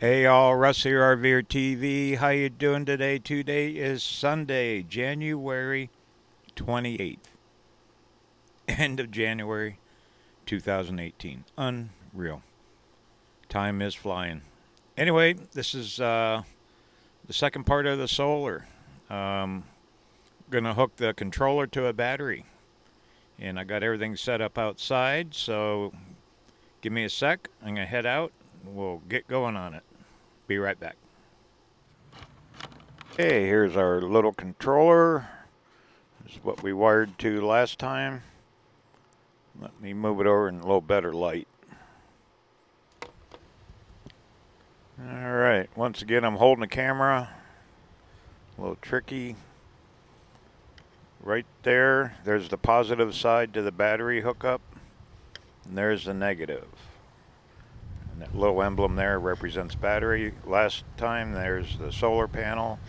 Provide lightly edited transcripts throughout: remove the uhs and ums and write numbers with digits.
Hey y'all, Russ here, RVerTV. How you doing today? Today is Sunday, January 28th. End of January 2018. Unreal. Time is flying. Anyway, this is the second part of the solar. Gonna hook the controller to a battery. And I got everything set up outside, so give me a sec. I'm gonna head out. We'll get going on it. Be right back. Okay, here's our little controller. This is what we wired to last time. Let me move it over in a little better light. Alright, once again I'm holding the camera. A little tricky. Right there's the positive side to the battery hookup. And there's the negative. And that little emblem there represents battery. Last time there's the solar panel.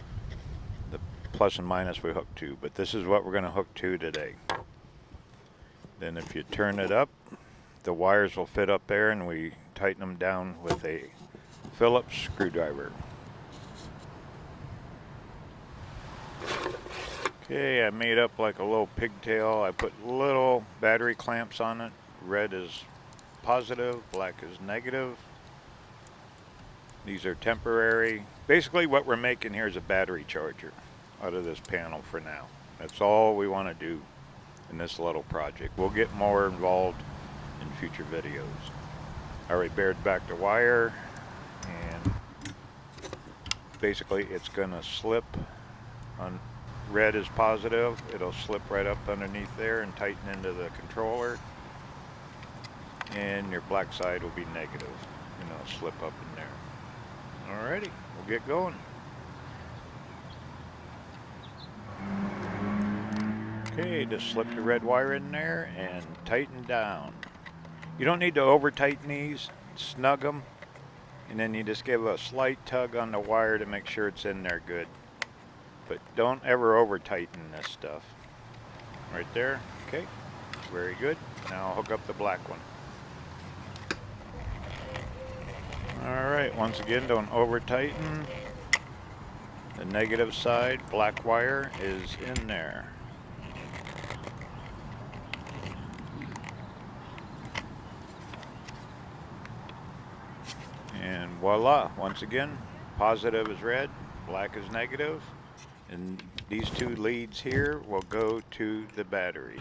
The plus and minus we hooked to. But this is what we're going to hook to today. Then if you turn it up, the wires will fit up there and we tighten them down with a Phillips screwdriver. Okay, I made up like a little pigtail. I put little battery clamps on it. Red is positive, black is negative. These are temporary. Basically what we're making here is a battery charger out of this panel for now. That's all we want to do in this little project. We'll get more involved in future videos. I already bared back the wire, and basically it's gonna slip on. Red is positive. It'll slip right up underneath there and tighten into the controller, and your black side will be negative and it'll slip up in there. Alrighty, we'll get going. Okay, just slip the red wire in there and tighten down. You don't need to over tighten these, snug them, and then you just give a slight tug on the wire to make sure it's in there good. But don't ever over tighten this stuff. Right there, okay, very good. Now I'll hook up the black one. Alright, once again, don't over tighten. The negative side, black wire, is in there. And voila, once again, positive is red, black is negative, and these two leads here will go to the battery.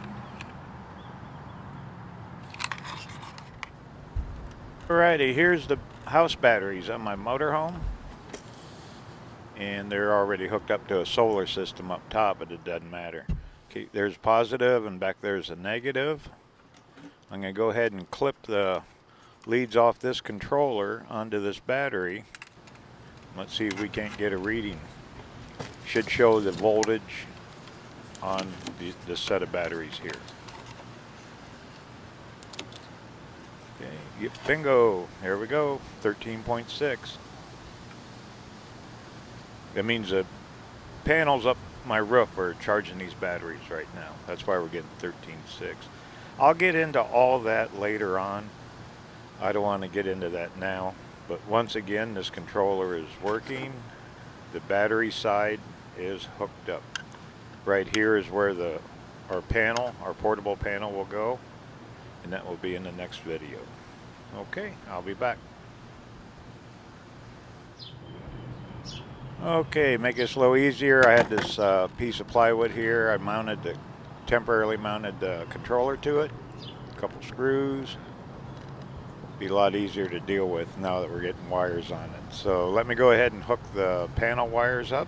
Alrighty, here's the house batteries on my motorhome, and they're already hooked up to a solar system up top, but it doesn't matter. Okay, there's positive and back there's a negative. I'm going to go ahead and clip the leads off this controller onto this battery. Let's see if we can't get a reading. Should show the voltage on this set of batteries here. Okay, yep, bingo, here we go, 13.6. That means the panels up my roof are charging these batteries right now. That's why we're getting 13.6. I'll get into all that later on. I don't want to get into that now, but once again, this controller is working. The battery side is hooked up. Right here is where our portable panel will go, and that will be in the next video. Okay, I'll be back. Okay, make this a little easier. I had this piece of plywood here. I temporarily mounted the controller to it. A couple screws. Be a lot easier to deal with now that we're getting wires on it. So let me go ahead and hook the panel wires up.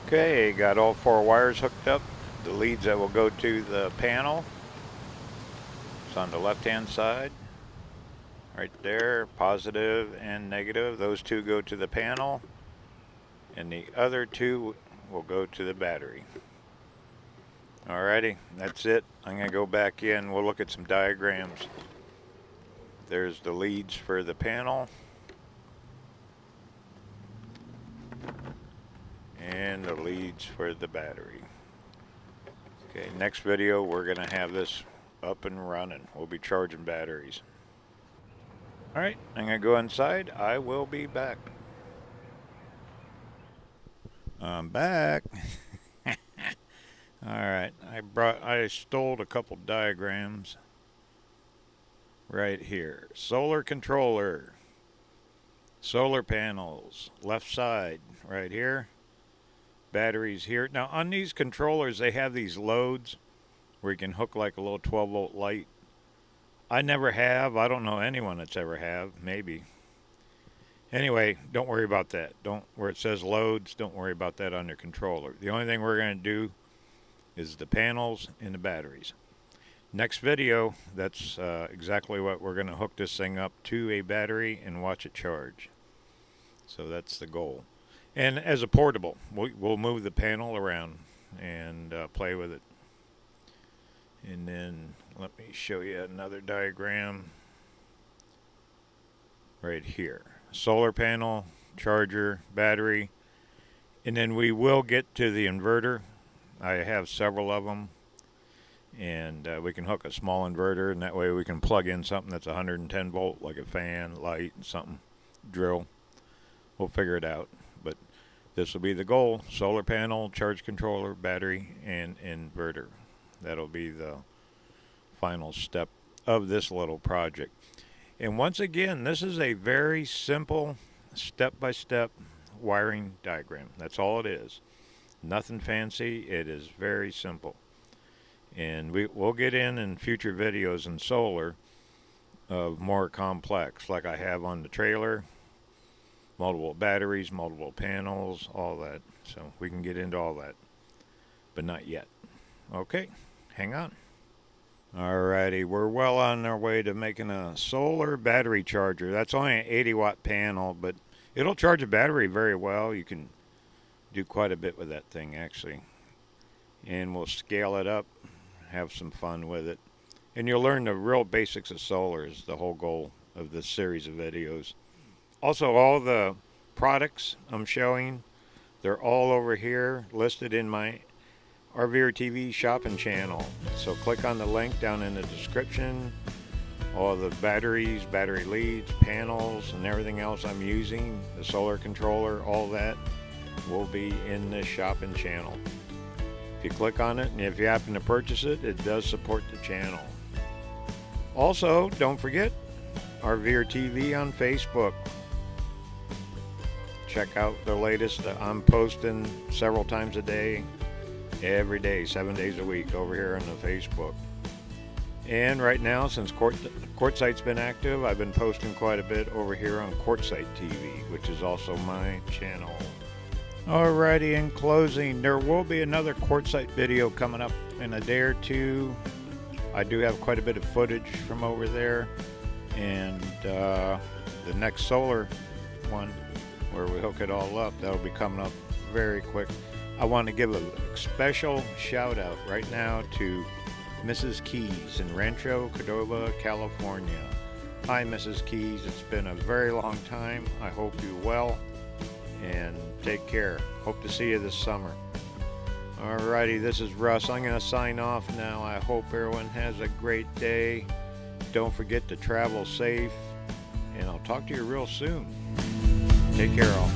Okay, got all 4 wires hooked up. The leads that will go to the panel. It's on the left hand side. Right there, positive and negative. Those 2 go to the panel, and the other 2 will go to the battery. Alrighty, that's it. I'm going to go back in. We'll look at some diagrams. There's the leads for the panel. And the leads for the battery. Okay, next video we're going to have this up and running. We'll be charging batteries. All right, I'm gonna go inside. I will be back. I'm back. All right, I stole a couple diagrams right here. Solar controller, solar panels, left side right here. Batteries here. Now on these controllers, they have these loads where you can hook like a little 12-volt light. I never have. I don't know anyone that's ever have. Maybe. Anyway, don't worry about that. Where it says loads, don't worry about that on your controller. The only thing we're going to do is the panels and the batteries. Next video, that's exactly what we're going to hook this thing up to a battery and watch it charge. So that's the goal. And as a portable, we'll move the panel around and play with it. And then let me show you another diagram right here. Solar panel, charger, battery, and then we will get to the inverter. I have several of them, and we can hook a small inverter, and that way we can plug in something that's 110 volt, like a fan, light, something, drill. We'll figure it out, but this will be the goal: solar panel, charge controller, battery, and inverter. That'll be the final step of this little project. And once again, this is a very simple step-by-step wiring diagram. That's all it is. Nothing fancy. It is very simple. And we'll get in future videos in solar of more complex, like I have on the trailer. Multiple batteries, multiple panels, all that. So we can get into all that, but not yet. Okay, hang on. Alrighty, we're well on our way to making a solar battery charger. That's only an 80-watt panel, but it'll charge a battery very well. You can do quite a bit with that thing, actually. And we'll scale it up, have some fun with it. And you'll learn the real basics of solar is the whole goal of this series of videos. Also, all the products I'm showing, they're all over here listed in my RVerTV shopping channel. So click on the link down in the description. All the batteries, battery leads, panels, and everything else I'm using, the solar controller, all that will be in this shopping channel. If you click on it, and if you happen to purchase it, it does support the channel. Also, don't forget RVerTV on Facebook. Check out the latest. I'm posting several times a day, every day, 7 days a week over here on the Facebook. And right now, since Quartzsite's been active, I've been posting quite a bit over here on Quartzsite TV, which is also my channel. Alrighty, in closing, there will be another Quartzsite video coming up in a day or two. I do have quite a bit of footage from over there, and the next solar one where we hook it all up, that'll be coming up very quick. I want to give a special shout out right now to Mrs. Keys in Rancho Cordova, California. Hi, Mrs. Keys. It's been a very long time. I hope you're well, and take care. Hope to see you this summer. Alrighty, this is Russ. I'm going to sign off now. I hope everyone has a great day. Don't forget to travel safe, and I'll talk to you real soon. Take care, all.